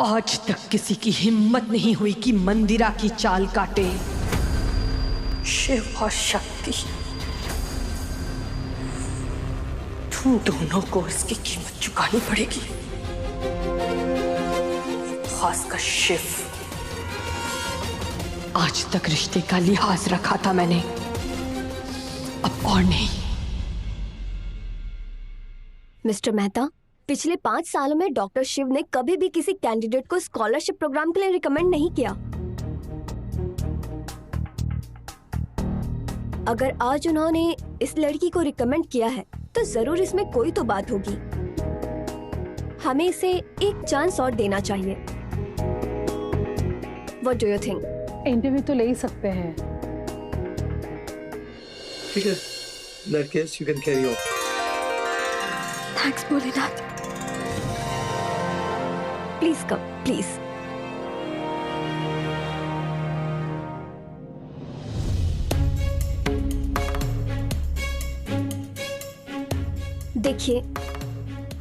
आज तक किसी की हिम्मत नहीं हुई कि मंदिरा की चाल काटे। शिव और शक्ति, तुम दोनों को इसकी कीमत चुकानी पड़ेगी, खासकर शिव। आज तक रिश्ते का लिहाज रखा था मैंने, अब और नहीं। मिस्टर मेहता, पिछले 5 सालों में डॉक्टर शिव ने कभी भी किसी कैंडिडेट को स्कॉलरशिप प्रोग्राम के लिए रिकमेंड नहीं किया। अगर आज उन्होंने इस लड़की को रिकमेंड किया है तो जरूर इसमें कोई तो बात होगी। हमें इसे एक चांस और देना चाहिए। What do you think? Interview तो ले ही सकते हैं। ठीक है, in that case you can carry on. Thanks, Bholenath. Please come, please. देखिए,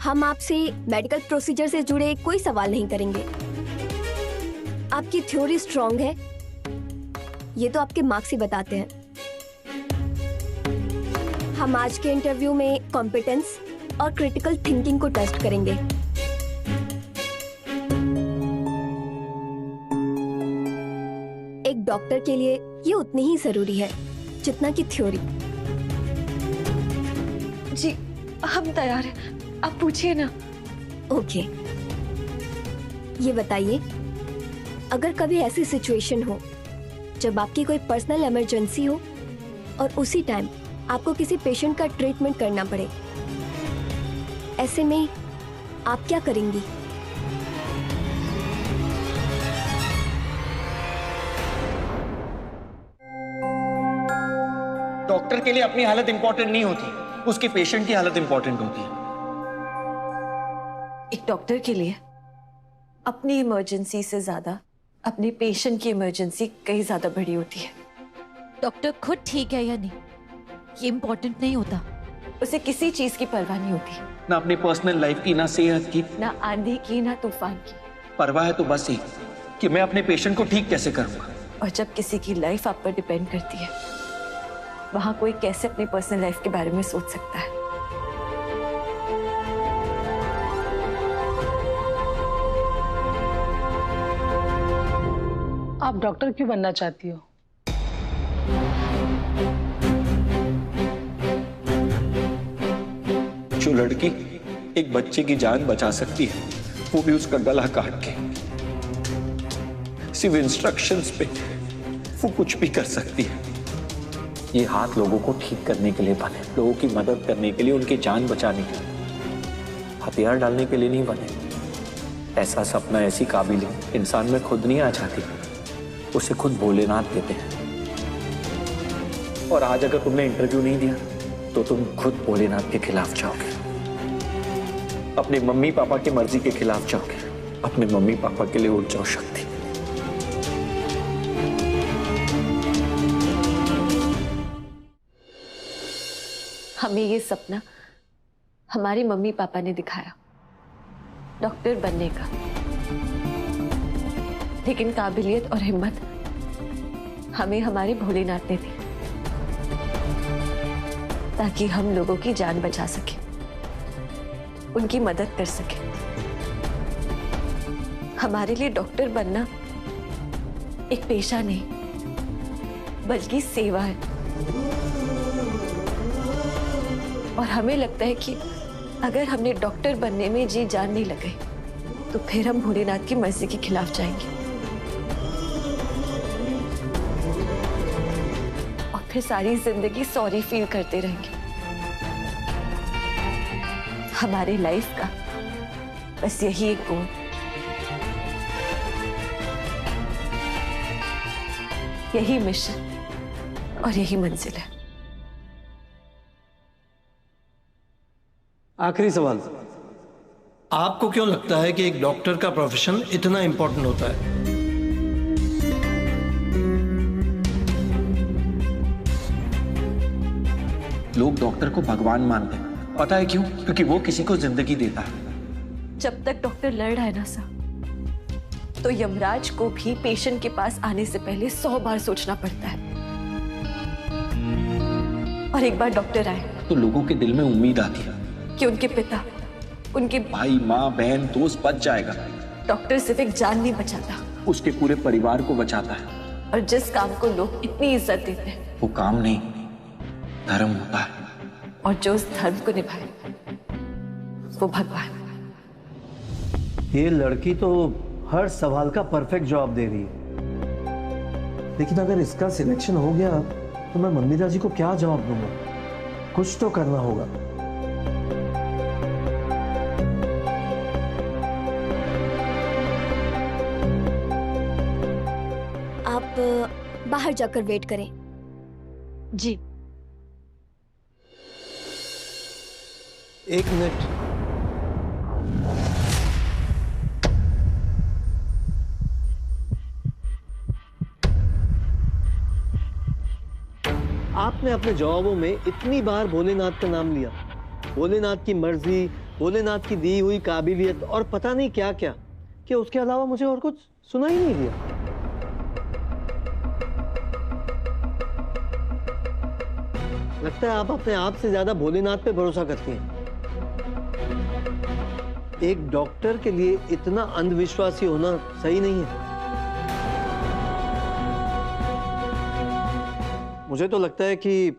हम आपसे मेडिकल प्रोसीजर से जुड़े कोई सवाल नहीं करेंगे। आपकी थ्योरी स्ट्रॉन्ग है, ये तो आपके मार्क्स ही बताते हैं। हम आज के इंटरव्यू में कॉम्पिटेंस और क्रिटिकल थिंकिंग को टेस्ट करेंगे। एक डॉक्टर के लिए ये उतनी ही जरूरी है जितना कि थ्योरी। जी हम तैयार हैं, आप पूछिए ना। ओके, ये बताइए, अगर कभी ऐसी सिचुएशन हो जब आपकी कोई पर्सनल इमरजेंसी हो और उसी टाइम आपको किसी पेशेंट का ट्रीटमेंट करना पड़े, ऐसे में आप क्या करेंगी? डॉक्टर के लिए अपनी हालत इंपॉर्टेंट नहीं होती, उसके पेशेंट की हालत इंपॉर्टेंट होती है। एक डॉक्टर के लिए अपनी इमरजेंसी से ज्यादा अपने पेशेंट की इमरजेंसी कहीं ज्यादा बड़ी होती है। डॉक्टर खुद ठीक है या नहीं, ये इम्पोर्टेंट नहीं होता। उसे किसी चीज की परवाह नहीं होती, ना अपनी पर्सनल लाइफ की, ना सेहत की, ना आंधी की, ना तूफान की। परवाह है तो बस एक कि मैं अपने पेशेंट को ठीक कैसे करूंगा। और जब किसी की लाइफ आप पर डिपेंड करती है, वहां कोई कैसे अपनी पर्सनल लाइफ के बारे में सोच सकता है? आप डॉक्टर क्यों बनना चाहती हो? जो लड़की एक बच्चे की जान बचा सकती है, वो भी उसका गला काट के, सिर्फ इंस्ट्रक्शंस पे वो कुछ भी कर सकती है। ये हाथ लोगों को ठीक करने के लिए बने, लोगों की मदद करने के लिए, उनकी जान बचाने के लिए, हथियार डालने के लिए नहीं बने। ऐसा सपना, ऐसी काबिलियत इंसान में खुद नहीं आ जाती, उसे खुद भोलेनाथ देते हैं। और आज अगर तुमने इंटरव्यू नहीं दिया तो तुम खुद भोलेनाथ के खिलाफ जाओगे, अपने मम्मी पापा की मर्जी के खिलाफ जाओगे। अपने मम्मी पापा के लिए उठ जाओ शक्ति। हमें ये सपना हमारे मम्मी पापा ने दिखाया, डॉक्टर बनने का, लेकिन काबिलियत और हिम्मत हमें हमारे भोलेनाथ ने दी, ताकि हम लोगों की जान बचा सके, उनकी मदद कर सके। हमारे लिए डॉक्टर बनना एक पेशा नहीं, बल्कि सेवा है। और हमें लगता है कि अगर हमने डॉक्टर बनने में जी जान नहीं लगाई तो फिर हम भोलेनाथ की मर्जी के खिलाफ जाएंगे और फिर सारी जिंदगी सॉरी फील करते रहेंगे। हमारे लाइफ का बस यही एक गोल, यही मिशन और यही मंजिल है। आखिरी सवाल, आपको क्यों लगता है कि एक डॉक्टर का प्रोफेशन इतना इंपॉर्टेंट होता है? लोग डॉक्टर को भगवान मानते हैं, पता है क्यों? क्योंकि वो किसी को जिंदगी देता है। जब तक डॉक्टर लड़ रहा है ना सर, तो यमराज को भी पेशेंट के पास आने से पहले 100 बार सोचना पड़ता है। और एक बार डॉक्टर आए तो लोगों के दिल में उम्मीद आती है कि उनके पिता, उनके भाई, माँ, बहन, दोस्त बच जाएगा। डॉक्टर सिर्फ एक जान नहीं बचाता, उसके पूरे परिवार को बचाता है। और जिस काम को लोग इतनी इज्जत देते हैं वो काम नहीं, धर्म होता है। और जो उस धर्म को निभाए वो भगवान। ये लड़की तो हर सवाल का परफेक्ट जवाब दे रही है, लेकिन अगर इसका सिलेक्शन हो गया तो मैं मंदिरा जी को क्या जवाब दूंगा? कुछ तो करना होगा। आप बाहर जाकर वेट करें। जी। एक मिनट। आपने अपने जवाबों में इतनी बार भोलेनाथ का नाम लिया, भोलेनाथ की मर्जी, भोलेनाथ की दी हुई काबिलियत और पता नहीं क्या क्या, कि उसके अलावा मुझे और कुछ सुना ही नहीं दिया। लगता है आप अपने आप से ज्यादा भोलेनाथ पे भरोसा करती हैं। एक डॉक्टर के लिए इतना अंधविश्वासी होना सही नहीं है। मुझे तो लगता है कि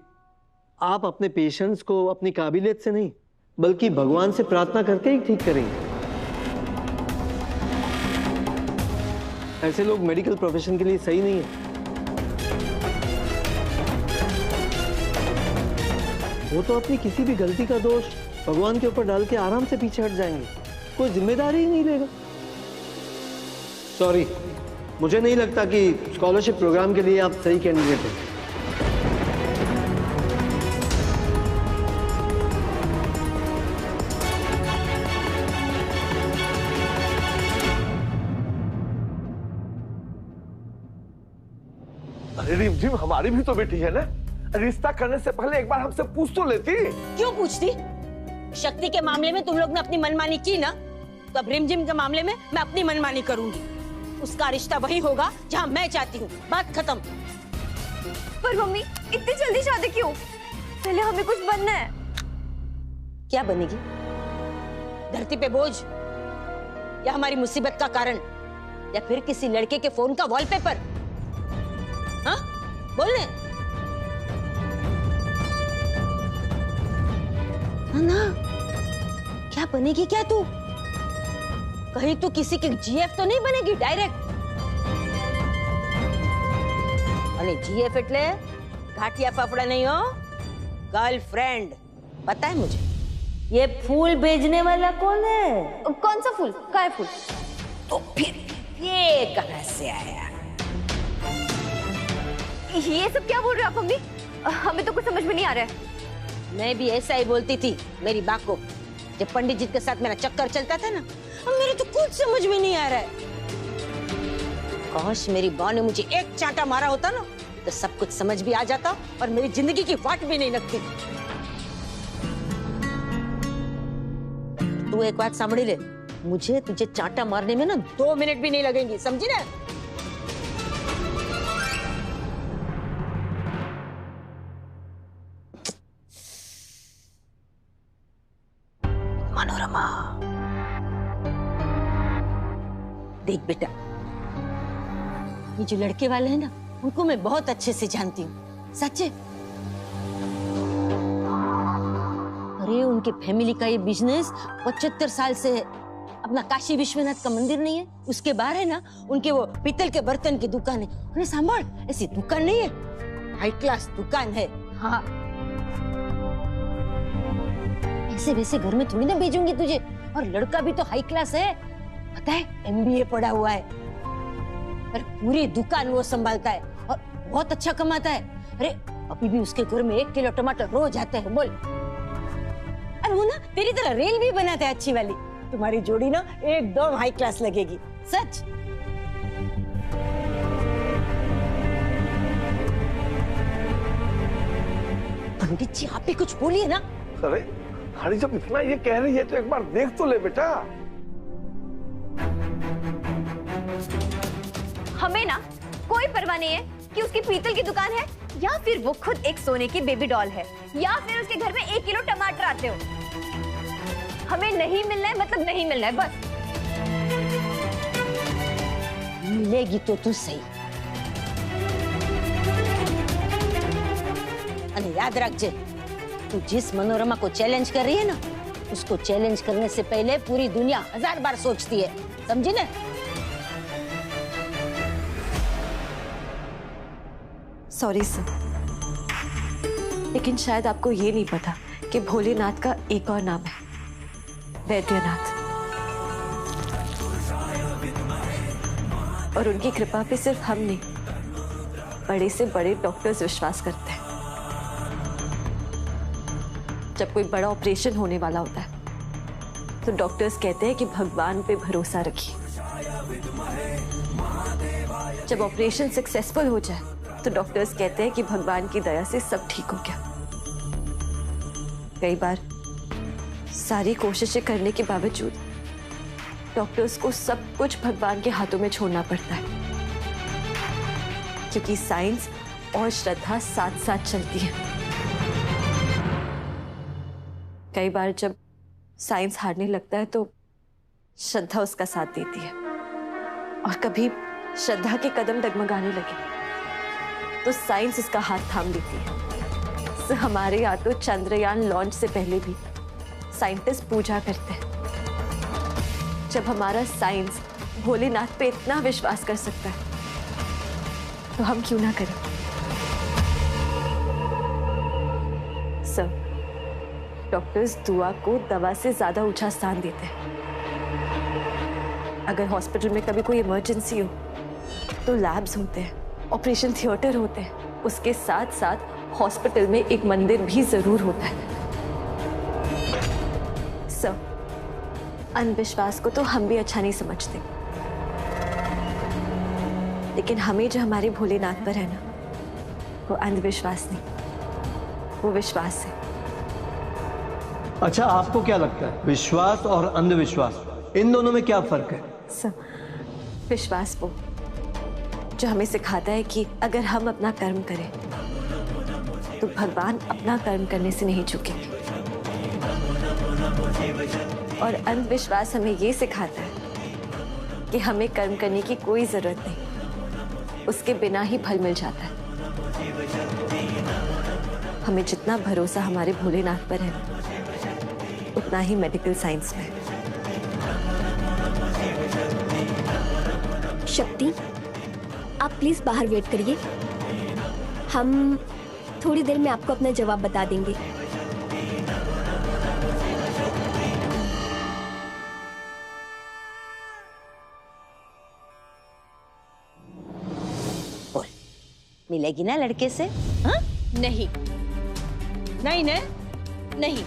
आप अपने पेशेंट्स को अपनी काबिलियत से नहीं बल्कि भगवान से प्रार्थना करके ही ठीक करेंगे। ऐसे लोग मेडिकल प्रोफेशन के लिए सही नहीं है। वो तो अपनी किसी भी गलती का दोष भगवान के ऊपर डाल के आराम से पीछे हट जाएंगे, कोई जिम्मेदारी ही नहीं लेगा। सॉरी, मुझे नहीं लगता कि स्कॉलरशिप प्रोग्राम के लिए आप सही कैंडिडेट हैं। अरे रिमझिम, हमारी भी तो बेटी है ना, रिश्ता करने से पहले एक बार हमसे पूछ तो लेती। क्यों पूछती? शक्ति के मामले में तुम लोग ने अपनी मनमानी की ना, तो अब रिमझिम के मामले में मैं अपनी मनमानी करूंगी। उसका रिश्ता वही होगा जहां मैं चाहती हूँ, बात खत्म। पर मम्मी, इतनी जल्दी शादी क्यों? पहले हमें कुछ बनना है। क्या बनेगी? धरती पे बोझ, या हमारी मुसीबत का कारण, या फिर किसी लड़के के फोन का वॉलपेपर? हाँ, बोलने ना। क्या बनेगी क्या तू? कहीं तू किसी के जीएफ तो नहीं बनेगी डायरेक्ट? अरे जीएफ એટલે घाटिया फाफड़ा नहीं हो, गर्लफ्रेंड। पता है मुझे। ये फूल भेजने वाला कौन है? कौन सा फूल? काय फूल? तो फिर ये कहां से आया? ये सब क्या बोल रहे हो आप मम्मी? हमें तो कुछ समझ में नहीं आ रहा है। मैं भी ऐसा ही बोलती थी मेरी माँ को, जब पंडित जी के साथ मेरा चक्कर चलता था ना। अब मेरे तो कुछ समझ में नहीं आ रहा है। काश मेरी माँ ने मुझे एक चांटा मारा होता ना, तो सब कुछ समझ भी आ जाता और मेरी जिंदगी की वाट भी नहीं लगती। तू एक बात सामड़ी ले, मुझे तुझे चांटा मारने में ना 2 मिनट भी नहीं लगेंगे, समझी ना? मनोरमा, देख बेटा, ये जो लड़के वाले हैं ना, उनको मैं बहुत अच्छे से जानती हूँ, सच्चे। अरे उनके फैमिली का ये बिजनेस 75 साल से है। अपना काशी विश्वनाथ का मंदिर नहीं है, उसके बाहर है ना उनके वो पीतल के बर्तन की दुकान है। अरे सांभर, ऐसी दुकान नहीं है, हाई क्लास दुकान है। हाँ, ऐसे वैसे घर में थोड़ी ना भेजूंगी तुझे। और लड़का भी तो हाई क्लास है, पता है, एमबीए पढ़ा हुआ है। पर पूरी दुकान वो संभालता है और बहुत अच्छा कमाता है। अरे अभी भी उसके घर में 1 किलो टमाटर रोज आते हैं, बोल। अरे वो ना तेरी तरह रेल भी बनाते हैं अच्छी वाली। तुम्हारी जोड़ी ना एकदम हाई क्लास लगेगी, सच। पंडित जी आप भी कुछ बोलिए ना। अरे हरी, जब इतना ये कह रही है तो एक बार देख तो ले बेटा। हमें ना कोई परवाह नहीं है कि उसकी पीतल की दुकान है या फिर वो खुद एक सोने की बेबी डॉल है या फिर उसके घर में 1 किलो टमाटर आते हो। हमें नहीं मिलना है मतलब नहीं मिलना है, बस। मिलेगी तो तू सही। अरे याद रखजे, तू जिस मनोरमा को चैलेंज कर रही है ना, उसको चैलेंज करने से पहले पूरी दुनिया 1000 बार सोचती है, समझी ना? सॉरी सर, लेकिन शायद आपको ये नहीं पता कि भोलेनाथ का एक और नाम है, वैद्यनाथ। और उनकी कृपा पे सिर्फ हम नहीं, बड़े से बड़े डॉक्टर्स विश्वास करते हैं। जब कोई बड़ा ऑपरेशन होने वाला होता है तो डॉक्टर्स कहते हैं कि भगवान पे भरोसा रखिए। जब ऑपरेशन सक्सेसफुल हो जाए तो डॉक्टर्स कहते हैं कि भगवान की दया से सब ठीक हो गया। कई बार सारी कोशिशें करने के बावजूद डॉक्टर्स को सब कुछ भगवान के हाथों में छोड़ना पड़ता है, क्योंकि साइंस और श्रद्धा साथ साथ चलती है। कई बार जब साइंस हारने लगता है तो श्रद्धा उसका साथ देती है, और कभी श्रद्धा के कदम डगमगाने लगे तो साइंस इसका हाथ थाम लेती है। तो हमारे यहाँ तो चंद्रयान लॉन्च से पहले भी साइंटिस्ट पूजा करते हैं। जब हमारा साइंस भोलेनाथ पे इतना विश्वास कर सकता है तो हम क्यों ना करें? सर, डॉक्टर्स दुआ को दवा से ज्यादा ऊंचा स्थान देते हैं। अगर हॉस्पिटल में कभी कोई इमरजेंसी हो तो लैब्स होते हैं, ऑपरेशन थिएटर होते हैं, उसके साथ साथ हॉस्पिटल में एक मंदिर भी जरूर होता है। सर, अंधविश्वास को तो हम भी अच्छा नहीं समझते, लेकिन हमें जो हमारे भोलेनाथ पर है ना, वो अंधविश्वास नहीं, वो विश्वास है। अच्छा, आपको क्या लगता है विश्वास और अंधविश्वास, इन दोनों में क्या फर्क है? सर, विश्वास वो जो हमें सिखाता है कि अगर हम अपना कर्म करें तो भगवान अपना कर्म करने से नहीं झुकेंगे, और अंधविश्वास हमें ये सिखाता है कि हमें कर्म करने की कोई जरूरत नहीं, उसके बिना ही फल मिल जाता है। हमें जितना भरोसा हमारे भोलेनाथ पर है उतना ही मेडिकल साइंस में। शक्ति, आप प्लीज बाहर वेट करिए, हम थोड़ी देर में आपको अपना जवाब बता देंगे। बोल, मिलेगी ना लड़के से? हाँ? नहीं नहीं ना? नहीं।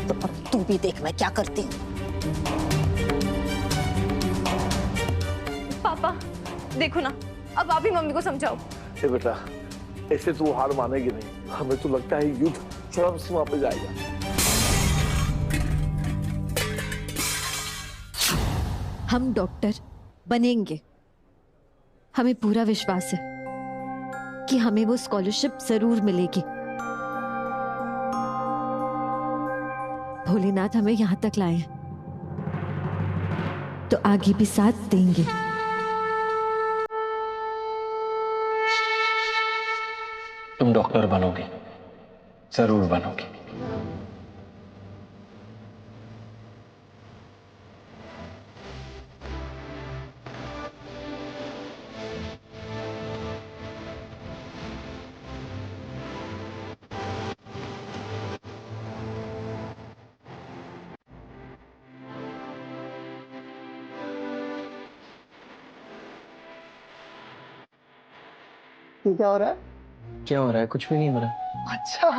तो अब तू भी देख मैं क्या करती हूँ। पापा देखो ना, अब आप ही मम्मी को समझाओ। ए बेटा, ऐसे तू हार मानेगी नहीं। हमें तो लगता है युद्ध चरम सीमा पे जाएगा। हम डॉक्टर बनेंगे, हमें पूरा विश्वास है कि हमें वो स्कॉलरशिप जरूर मिलेगी। भोलेनाथ हमें यहां तक लाए हैं तो आगे भी साथ देंगे। तुम डॉक्टर बनोगे, जरूर बनोगे। क्या हो रहा है? क्या हो रहा है? कुछ भी नहीं हो रहा। अच्छा,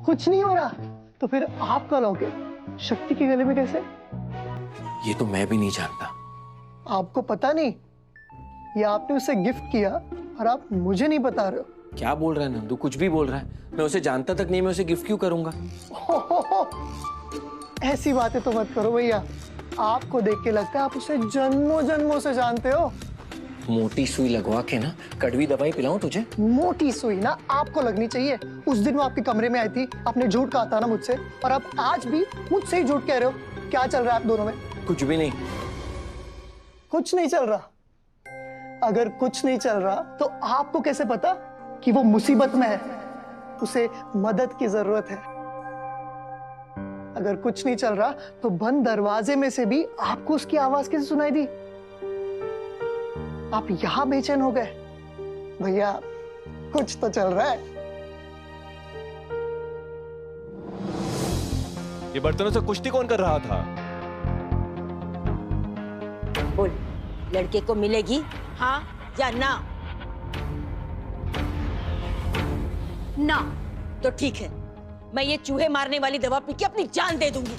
कुछ नहीं हो रहा, तो फिर आपका लॉकेट शक्ति के गले में कैसे? ये तो मैं भी नहीं जानता। आपको पता नहीं? ये आपने उसे गिफ्ट किया और आप मुझे नहीं बता रहे हो। क्या बोल रहा है नंदू? कुछ भी बोल रहा है। मैं उसे जानता तक नहीं, मैं उसे गिफ्ट क्यों करूंगा? ऐसी बातें तो मत करो भैया, आपको देख के लगता है आप उसे जन्मों जन्मों से जानते हो। मोटी सुई लगवा के ना कड़वी दवाई पिलाऊं तुझे? मोटी सुई ना आपको लगनी चाहिए। उस दिन वो आपके कमरे में आई थी, आपने झूठ कहा था ना मुझसे, और अब आज भी मुझसे ही झूठ कह रहे हो। क्या चल रहा है आप दोनों में? कुछ भी नहीं। कुछ नहीं चल रहा? अगर कुछ नहीं चल रहा तो आपको कैसे पता कि वो मुसीबत में है, उसे मदद की जरूरत है? अगर कुछ नहीं चल रहा तो बंद दरवाजे में से भी आपको उसकी आवाज कैसे सुनाई दी? आप यहां बेचैन हो गए? भैया कुछ तो चल रहा है। ये बर्तनों से कुश्ती कौन कर रहा था? बोल, लड़के को मिलेगी हाँ या ना? ना। तो ठीक है, मैं ये चूहे मारने वाली दवा पी के अपनी जान दे दूंगी।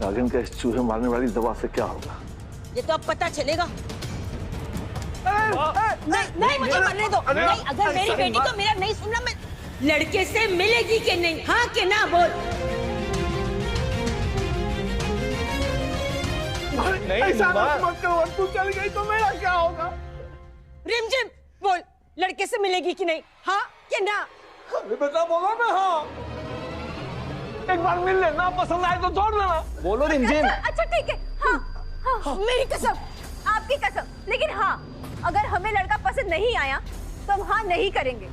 रागिन का इस चूहे मारने वाली दवा से क्या होगा? ये तो अब पता चलेगा। नहीं मुझे मरने दो। नहीं, अगर मेरी बेटी को मेरा नहीं सुनना, मैं लड़के से मिलेगी कि नहीं, हाँ कि ना? बोल। ऐसा मत करो, तू चल गई तो मेरा क्या होगा? रिमझिम बोल, लड़के से मिलेगी कि नहीं, हाँ कि ना? अरे बेटा बोलो ना हाँ। एक बार मिल लेना, पसंद आए तो छोड़ देना। बोलो रिमझिम। अच्छा ठीक है, हाँ हाँ मेरी कसम, आपकी कसम। लेकिन हाँ, अगर हमें लड़का पसंद नहीं आया तो हम हाँ नहीं करेंगे।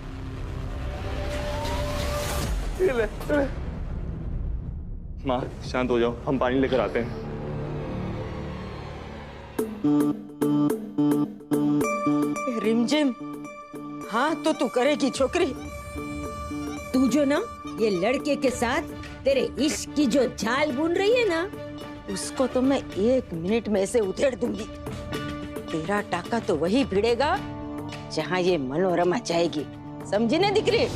माँ शांत हो जाओ, हम पानी लेकर आते हैं। रिमझिम, हाँ तो तू करेगी छोकरी। तू जो ना ये लड़के के साथ तेरे इश्क की जो जाल बुन रही है ना, उसको तो मैं 1 मिनट में से उधेड़ दूंगी। तेरा टाका तो वही भिड़ेगा जहाँ ये मनोरमा जाएगी, समझी ना दिकरी?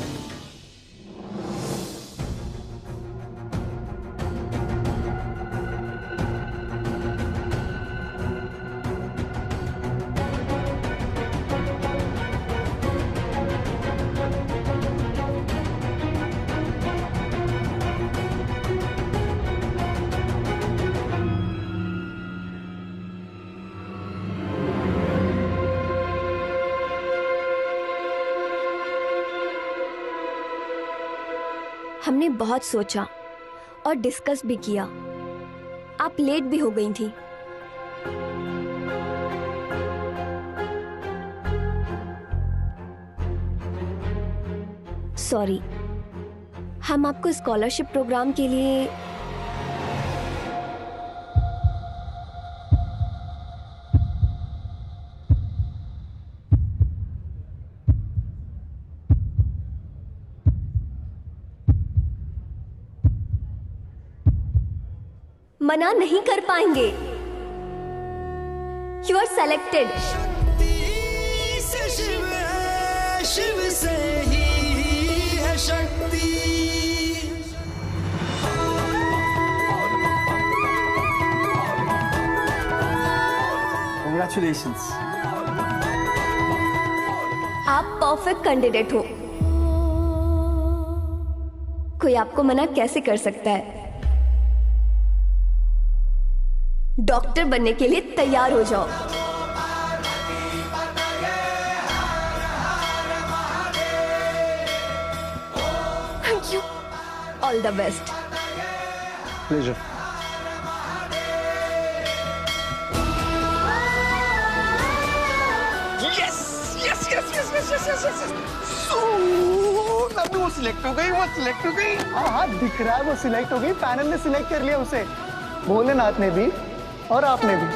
हमने बहुत सोचा और डिस्कस भी किया। आप लेट भी हो गई थी। सॉरी, हम आपको स्कॉलरशिप प्रोग्राम के लिए मना नहीं कर पाएंगे। You are selected. शिव से ही है शक्ति। Congratulations. आप परफेक्ट कैंडिडेट हो। कोई आपको मना कैसे कर सकता है? डॉक्टर बनने के लिए तैयार हो जाओ। Thank you, all the best. Pleasure. वो सिलेक्ट हो गई, वो सिलेक्ट हो गई। हाँ दिख रहा है वो सिलेक्ट हो गई। पैनल ने सिलेक्ट कर लिया उसे, भोलेनाथ ने भी और आपने भी।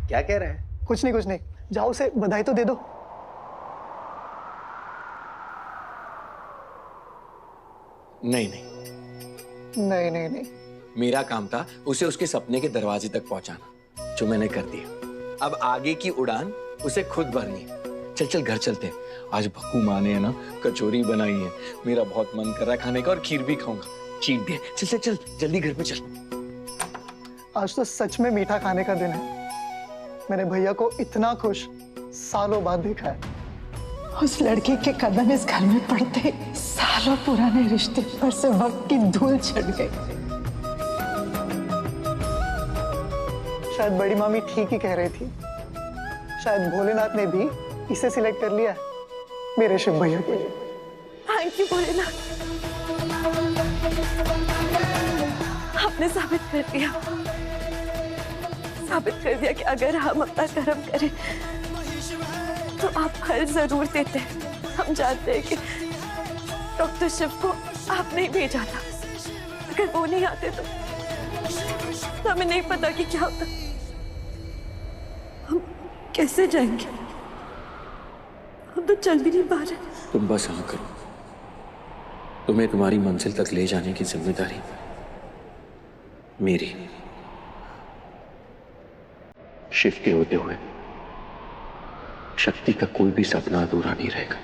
क्या कह रहे हैं? कुछ नहीं, जाओ उसे बधाई तो दे दो। नहीं, मेरा काम था उसे उसके सपने के दरवाजे तक पहुंचाना, जो मैंने कर दिया। अब आगे की उड़ान उसे खुद भरनी। चल चल घर चलते हैं। आज भक्कू माँ ने है ना कचौरी बनाई है, मेरा बहुत मन कर रहा है खाने का और खीर भी खाऊंगा। चीट दे, चल चल चल जल्दी घर पे चल। आज तो सच में मीठा खाने का दिन है। मैंने भैया को इतना खुश सालों बाद देखा है। उस लड़के के कदम इस घर में पड़ते सालों पुराने रिश्ते पर से वक्त की धूल चढ़ गई। शायद बड़ी मामी ठीक ही कह रही थी। शायद भोलेनाथ ने भी इसे सिलेक्ट कर लिया मेरे शिव भैया के लिए। थैंक यू भोलेनाथ, आपने साबित कर दिया कि अगर हम अपना कर्म करें तो आप फल जरूर देते हैं। हम जानते हैं कि डॉक्टर शिव को आपने ही भेजा था। अगर वो नहीं आते तो हमें नहीं पता कि क्या होता। हम कैसे जाएंगे? हम तो चल भी नहीं पा रहे। तुम बस हाँ करो, तुम्हें तुम्हारी मंजिल तक ले जाने की जिम्मेदारी मेरी। शिव के होते हुए शक्ति का कोई भी सपना अधूरा नहीं रहेगा।